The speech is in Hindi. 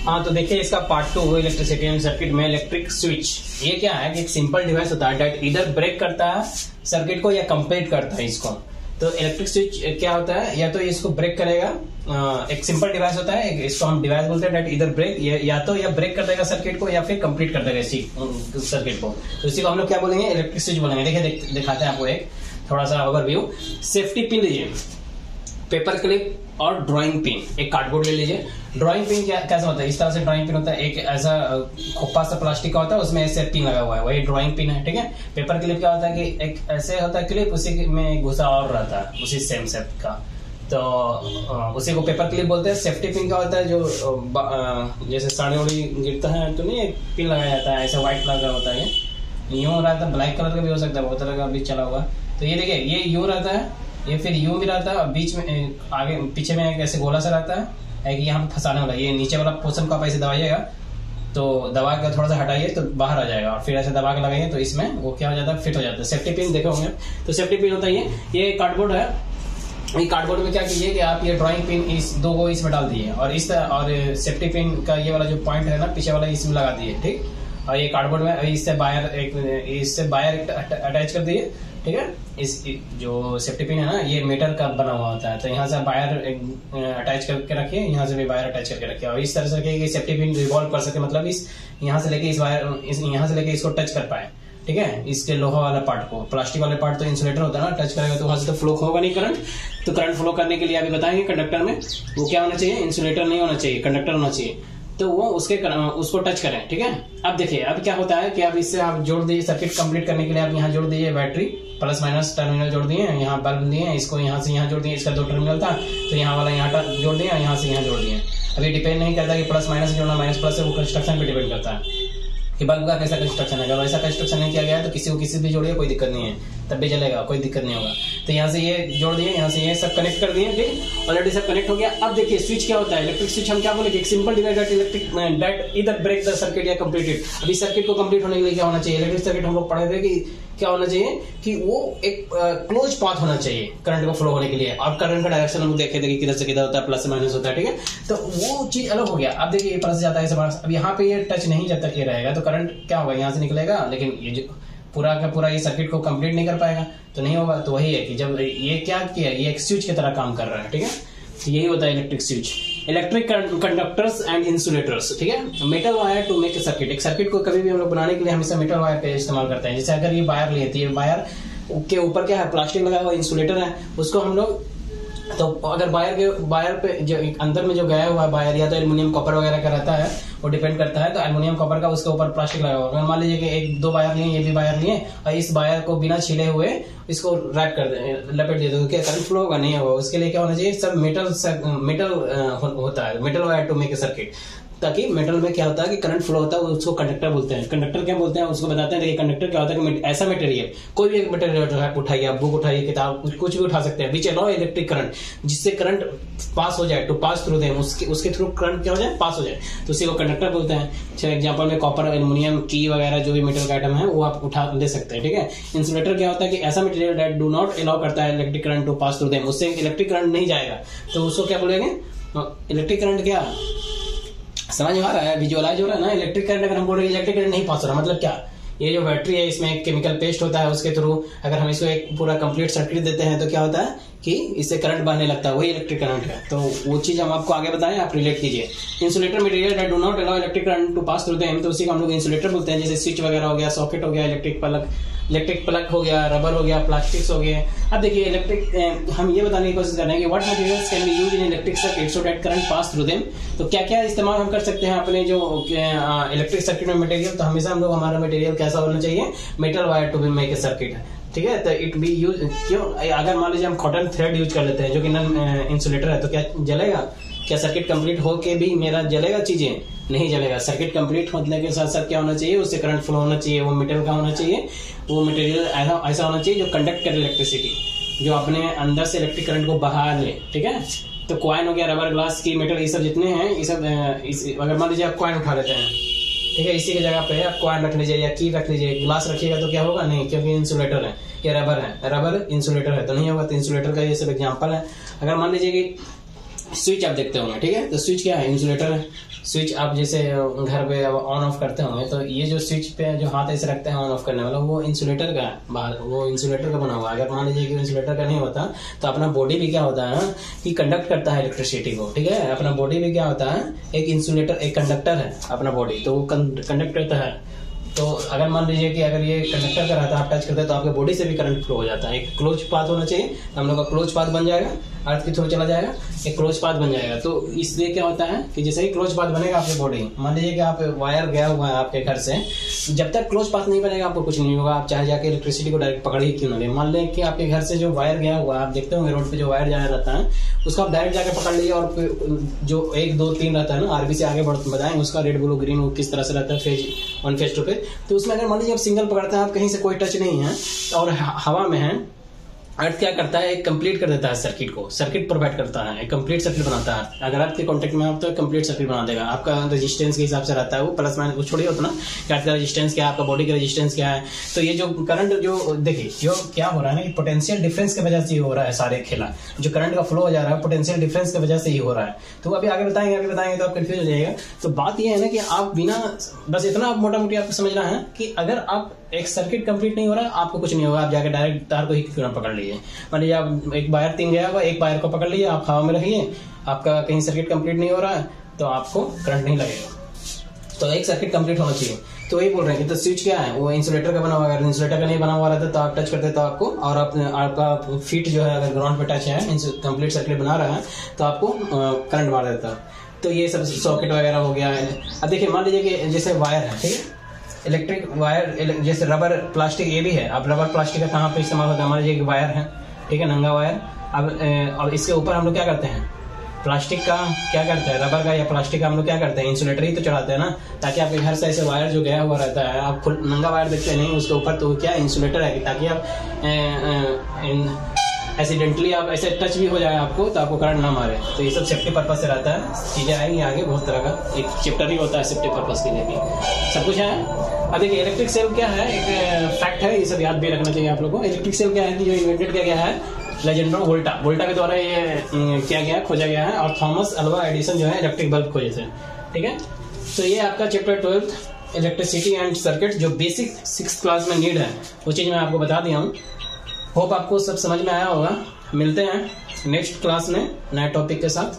हाँ, तो देखिए इसका पार्ट 2 इलेक्ट्रिसिटी एंड सर्किट में इलेक्ट्रिक स्विच। ये क्या है कि एक सिंपल डिवाइस होता है डेट इधर ब्रेक करता है सर्किट को या कंप्लीट करता है इसको। तो इलेक्ट्रिक स्विच क्या होता है, या तो इसको ब्रेक करेगा, एक सिंपल डिवाइस होता है, इसको हम डिवाइस बोलते हैं डेट इधर ब्रेक, या ब्रेक कर देगा सर्किट को या फिर कंप्लीट कर देगा इसी सर्किट को। तो इसी को हम लोग क्या बोलेंगे, इलेक्ट्रिक स्विच बोलेंगे। देखिए दिखाते हैं आपको एक थोड़ा सा ओवरव्यू। सेफ्टी पिन लीजिए, पेपर क्लिप और ड्राइंग पिन। एक कार्डबोर्ड ले लीजिए। ड्राइंग पिन कैसा होता है, इस तरह से ड्राइंग पिन होता है, एक ऐसा खोपा सा प्लास्टिक का होता है, उसमें ऐसे पिन लगा हुआ है, वही ड्राइंग पिन है। ठीक है। पेपर क्लिप क्या होता है कि एक ऐसे होता है क्लिप, उसी में घुसा और रहता है उसी सेम शेप का, तो उसी को पेपर क्लिप बोलते हैं। सेफ्टी पिन क्या होता है, जो जैसे साड़ी उड़ी गिरता है तो नहीं एक पिन लगाया जाता है, ऐसा व्हाइट कलर का होता है, यूं रहता है, ब्लैक कलर का भी हो सकता है, बहुत तरह का भी चला हुआ। तो ये देखिए ये यूं रहता है, ये फिर यूं भी रहता है, और बीच में आगे पीछे में एक ऐसे गोला सा रहता है, एक यहाँ फंसाने वाला। ये नीचे वाला पोर्शन को आप ऐसे दबाइएगा, तो दबा के थोड़ा सा हटाइए तो बाहर आ जाएगा, और फिर ऐसे दबा के लगाइए तो इसमें वो क्या हो जाता है, फिट हो जाता है। सेफ्टी पिन देखे होंगे, तो सेफ्टी पिन होता है ये कार्डबोर्ड है। ये कार्डबोर्ड में क्या कीजिए कि आप ये ड्राइंग पिन इस दो को इसमें डाल दिए, और सेफ्टी पिन का ये वाला जो पॉइंट है ना पीछे वाला, इसमें लगा दिए। ठीक। और ये कार्डबोर्ड में इससे बायर अटैच कर दिए। ठीक है। इस जो सेफ्टी पिन है ना, ये मीटर का बना हुआ होता है, तो यहाँ से वायर अटैच करके रखिए, यहाँ से भी वायर अटैच करके रखिए, और इस तरह से कि सेफ्टी पिन रिवॉल्व कर सके, मतलब इस यहाँ से लेके इस वायर यहाँ से लेके इसको टच कर पाए। ठीक है। इसके लोहा वाला पार्ट को, प्लास्टिक वाले पार्ट तो इंसुलेटर होता है ना, टच करेगा तो वहां से तो फ्लो होगा नहीं करंट। तो करंट फ्लो करने के लिए अभी बताएंगे कंडक्टर में वो क्या होना चाहिए, इंसुलेटर नहीं होना चाहिए, कंडक्टर होना चाहिए। तो वो उसको टच करें। ठीक है। अब देखिए अब क्या होता है कि अब इससे आप जोड़ दीजिए, सर्किट कंप्लीट करने के लिए आप यहाँ जोड़ दीजिए बैटरी, प्लस माइनस टर्मिनल जोड़ दिए, यहाँ बल्ब दिए, इसको यहाँ से यहाँ जोड़ दिए, इसका 2 टर्मिनल था तो यहाँ वाला यहाँ जोड़ दिया, यहाँ से यहाँ जोड़ दिए। अभी डिपेंड नहीं करता कि प्लस माइनस जोड़ना, माइनस प्लस से वो कंस्ट्रक्शन पे डिपेंड करता है कि बल्ब का कैसा कंस्ट्रक्शन है। अगर वैसा कंस्ट्रक्शन नहीं किया गया है तो किसी को किसी भी जोड़िए, कोई दिक्कत नहीं है, तब भी चलेगा, कोई दिक्कत नहीं होगा। तो यहाँ से ये जोड़ दिए, यहाँ से ये सब कनेक्ट कर दिए। ठीक। ऑलरेडी सब कनेक्ट हो गया। अब देखिए स्विच क्या होता है, इलेक्ट्रिक स्विच हम क्या बोले, एक सिंपल डिवाइस डेट इधर ब्रेक द सर्किट या कंप्लीटेड। अभी सर्किट को कंप्लीट होने के लिए क्या होना चाहिए, इलेक्ट्रिक सर्किट हम लोग पढ़े थे कि क्या होना चाहिए कि वो एक क्लोज पाथ होना चाहिए करंट को फ्लो होने के लिए, और करंट का डायरेक्शन हम देखे थे कि किधर से किधर होता है, प्लस से माइनस होता है। ठीक है। तो वो चीज अलग हो गया। अब देखिए प्लस जाता है, अब यहाँ पे ये टच नहीं, जब तक ये रहेगा तो करंट क्या होगा, यहाँ से निकलेगा, लेकिन ये जो पूरा का पूरा ये सर्किट को कंप्लीट नहीं कर पाएगा, तो नहीं होगा। तो वही है कि जब ये क्या किया, ये एक स्विच की तरह काम कर रहा है। ठीक है। तो यही होता है electric switch. Electric conductors and insulators. ठीक है। Metal wire to make a circuit. एक सर्किट को कभी भी हम लोग बनाने के लिए हमेशा मेटल वायर का इस्तेमाल करते हैं। जैसे अगर ये वायर लिए थे, वायर के ऊपर क्या है, प्लास्टिक लगा हुआ इंसुलेटर है, उसको हम लोग, तो अगर वायर पे जो अंदर में जो गया हुआ वायर या तो एल्युमिनियम कॉपर वगैरह का रहता है, वो डिपेंड करता है, तो एल्युमिनियम कॉपर का उसके ऊपर प्लास्टिक लगा हुआ। अगर मान लीजिए कि एक दो वायर लिए, ये भी वायर लिए, और इस वायर को बिना छीले हुए इसको रैप कर दे, लपेट दे, तो क्या करंट फ्लो होगा, नहीं होगा। उसके लिए क्या होना चाहिए, सब मेटल होता है, metal wire to make a circuit. ताकि मेटल में क्या होता है कि करंट फ्लो होता है, उसको कंडक्टर बोलते हैं। कंडक्टर क्या बोलते हैं उसको बताते हैं। देखिए कंडक्टर क्या होता है कि ऐसा मटेरियल, कोई भी मटेरियल उठाइए, आप बुक उठाइए, किताब, कुछ भी उठा सकते हैं, विच अलाउ इलेक्ट्रिक करंट, जिससे करंट पास हो जाए, टू पास थ्रू देम, उसके थ्रू करंट क्या हो जाए, पास हो जाए, तो उसी को कंडक्टर बोलते हैं। चलिए एग्जांपल में कॉपर, एल्युमिनियम की वगैरह जो भी मेटल का आइटम है वो आप उठा ले सकते हैं। ठीक है। इंसुलेटर क्या होता है कि ऐसा material that do not allow करता है electric current to pass through them, उससे इलेक्ट्रिक करंट नहीं जाएगा, तो उसको क्या बोलेंगे, इलेक्ट्रिक करंट। क्या समझ में आ रहा है, विजुअलाइज हो रहा है ना। इलेक्ट्रिक करंट अगर हम बोल रहे हैं इलेक्ट्रिक करंट नहीं पास हो रहा, मतलब क्या, ये जो बैटरी है इसमें एक केमिकल पेस्ट होता है, उसके थ्रू अगर हम इसको एक पूरा कंप्लीट सर्किट देते हैं तो क्या होता है कि इससे करंट बहने लगता है, वही इलेक्ट्रिक करंट है। तो वो चीज हम आपको आगे बताएं, आप रिलेट कीजिए। Insulator material that do not allow electric current to pass through them, तो उसी को हम लोग इंसुलेटर बोलते हैं। जैसे स्विच वगैरह हो गया, सॉकेट हो गया, इलेक्ट्रिक प्लग हो गया, रबर हो गया, प्लास्टिक्स हो गए। अब देखिए इलेक्ट्रिक, हम ये बताने की कोशिश कर रहे हैं कि what materials can be used in electric circuit so that current pass through them. तो क्या क्या इस्तेमाल हम कर सकते हैं अपने जो इलेक्ट्रिक सर्किट में मटेरियल। तो हमेशा हम लोग, हमारा मटेरियल कैसा होना चाहिए, metal wire to be make a circuit. ठीक है। तो इट बी यूज, क्यों, अगर मान लीजिए हम कॉटन थ्रेड यूज कर लेते हैं जो कि नॉन इंसुलेटर है, तो क्या जलेगा, क्या सर्किट कंप्लीट होके भी मेरा जलेगा, चीजें नहीं जलेगा। सर्किट कंप्लीट होने के साथ साथ क्या होना चाहिए, उससे करंट फ्लो होना चाहिए, वो मेटल का होना चाहिए, वो मटेरियल ऐसा होना चाहिए जो कंडक्ट करे इलेक्ट्रिसिटी, जो अपने अंदर से इलेक्ट्रिक करंट को बहा ले। ठीक है। तो कॉइन हो गया, रबर, ग्लास, की मेटल, ये सब जितने हैं, ये सब अगर मान लीजिए आप कॉइन उठा लेते हैं, ठीक है, इसी की जगह पे आप कॉइन रख लीजिए या की रख लीजिए, ग्लास रखिएगा तो क्या होगा, नहीं, क्योंकि इंसुलेटर है या रबर इंसुलेटर है, तो नहीं होगा। तो इंसुलेटर का ये सब एग्जांपल है। अगर मान लीजिए कि स्विच आप देखते होंगे, ठीक है। तो स्विच क्या है, इंसुलेटर है। स्विच आप जैसे घर पे ऑन ऑफ करते होंगे, तो ये जो स्विच पे जो हाथ ऐसे रखते हैं ऑन ऑफ करने वाला, वो इंसुलेटर का है, बाहर वो इंसुलेटर का बना हुआ है। अगर मान लीजिए कि इंसुलेटर का नहीं होता तो अपना बॉडी भी क्या होता है कि कंडक्ट करता है इलेक्ट्रिसिटी को, ठीक है। अपना बॉडी भी क्या होता है, एक इंसुलेटर, एक कंडक्टर है अपना बॉडी, तो वो कंडक्ट करता है। तो अगर मान लीजिए कि अगर ये कंडक्टर का रहता है, आप टच करते हैं तो आपके बॉडी से भी करंट फ्लो हो जाता है। एक क्लोज पाथ होना चाहिए, हम लोग का क्लोज पाथ बन जाएगा, अर्थ के थ्रू चला जाएगा, एक क्लोज पाथ बन जाएगा। तो इसलिए क्या होता है कि जैसे ही क्लोज पाथ बनेगा आपकी बॉडी, मान लीजिए कि आप वायर गया हुआ है आपके घर से, जब तक क्लोज पाथ नहीं बनेगा आपको कुछ नहीं होगा, आप चाहे जाके इलेक्ट्रिसिटी को डायरेक्ट पकड़ ही क्यों ना ले। मान लें कि आपके घर से जो वायर गया हुआ है, आप देखते होंगे रोड पे जो वायर जाया रहता है, उसको आप डायरेक्ट जाके पकड़ लीजिए, और जो 1 2 3 रहता है ना, आरबी से आगे बताएंगे उसका रेड ब्लू ग्रीन वो किस तरह से रहता है, फेज 1 फेज 2 फेज। तो उसमें अगर मान लीजिए आप सिंगल पकड़ते हैं, आप कहीं से कोई टच नहीं है और हवा में है, अर्थ क्या करता है, एक कंप्लीट कर देता है सर्किट को, सर्किट प्रोवाइड करता है, एक कंप्लीट सर्किट बनाता है। अगर अर्थ के कांटेक्ट में आप तो कंप्लीट सर्किट बना देगा। आपका रेजिस्टेंस के हिसाब से रहता है वो, प्लस माइनस वो छोड़िए उतना कि अर्थ का रेजिस्टेंस क्या है, आपका बॉडी का रेजिस्टेंस क्या है। तो ये जो करंट जो देखिए जो क्या हो रहा है ना, पोटेंशियल डिफरेंस की वजह से ही हो रहा है सारे खेला, जो करंट का फ्लो हो जा रहा है पोटेंशियल डिफरेंस की वजह से ही हो रहा है। तो अभी आगे बताएंगे तो आप कंफ्यूज हो जाएगा। तो बात यह है ना कि आप बिना, बस इतना आप मोटा मोटी आपको समझना है कि अगर आप एक सर्किट कंप्लीट नहीं हो रहा है, आपको कुछ नहीं होगा, आप जाकर डायरेक्ट तार को ही क्यों ना पकड़ लीजिए। मान लीजिए आप एक वायर 3 गया हुआ, एक वायर को पकड़ लीजिए, आप हवा में रहिए, आपका कहीं सर्किट कंप्लीट नहीं हो रहा है तो आपको करंट नहीं लगेगा। तो एक सर्किट कंप्लीट होना चाहिए। तो वही बोल रहे हैं कि तो स्विच क्या है, वो इंसुलेटर का बना हुआ है। अगर इंसुलेटर का नहीं बना हुआ रहता तो आप टच करते तो आपको, और आपका फीट जो है अगर ग्राउंड पे टच है, कंप्लीट सर्किट बना रहा है तो आपको करंट मार देता। तो ये सब सॉकेट वगैरह हो गया है। अब देखिए मान लीजिए कि जैसे वायर है, ठीक है, इलेक्ट्रिक वायर, जैसे रबर प्लास्टिक ये भी है। अब रबर प्लास्टिक का कहाँ पे इस्तेमाल होता है, मान लीजिए वायर है, ठीक है, नंगा वायर। अब इसके ऊपर हम लोग क्या करते हैं, प्लास्टिक का क्या करते हैं, रबर का या प्लास्टिक का हम लोग क्या करते हैं, इंसुलेटर ही तो चढ़ाते हैं ना, ताकि आपके घर से ऐसे वायर जो गया हुआ रहता है, आप नंगा वायर देखते नहीं, उसके ऊपर तो क्या इंसुलेटर है, ताकि आप एक्सीडेंटली आप ऐसे टच भी हो जाए आपको तो आपको करंट ना मारे। तो ये सब सेफ्टी पर्पज से रहता है। चीजें आएंगी आगे, बहुत तरह का एक चैप्टर ही होता है सेफ्टी पर्पज के लिए भी, सब कुछ है। अब देखिए इलेक्ट्रिक सेल क्या है, एक फैक्ट है, ये सब याद भी रखना चाहिए आप लोगों को। इलेक्ट्रिक सेल क्या है कि जो इन्वेंटेड किया गया है लेजेंड्रो वोल्टा के द्वारा ये किया गया, खोजा गया है, और थॉमस अल्वा एडिसन जो है इलेक्ट्रिक बल्ब खोजे थे, ठीक है। तो ये आपका चैप्टर 12 इलेक्ट्रिसिटी एंड सर्किट, जो बेसिक 6th क्लास में नीड है वो चीज मैं आपको बता दिया हूँ। होप आपको सब समझ में आया होगा। मिलते हैं नेक्स्ट क्लास में नए टॉपिक के साथ।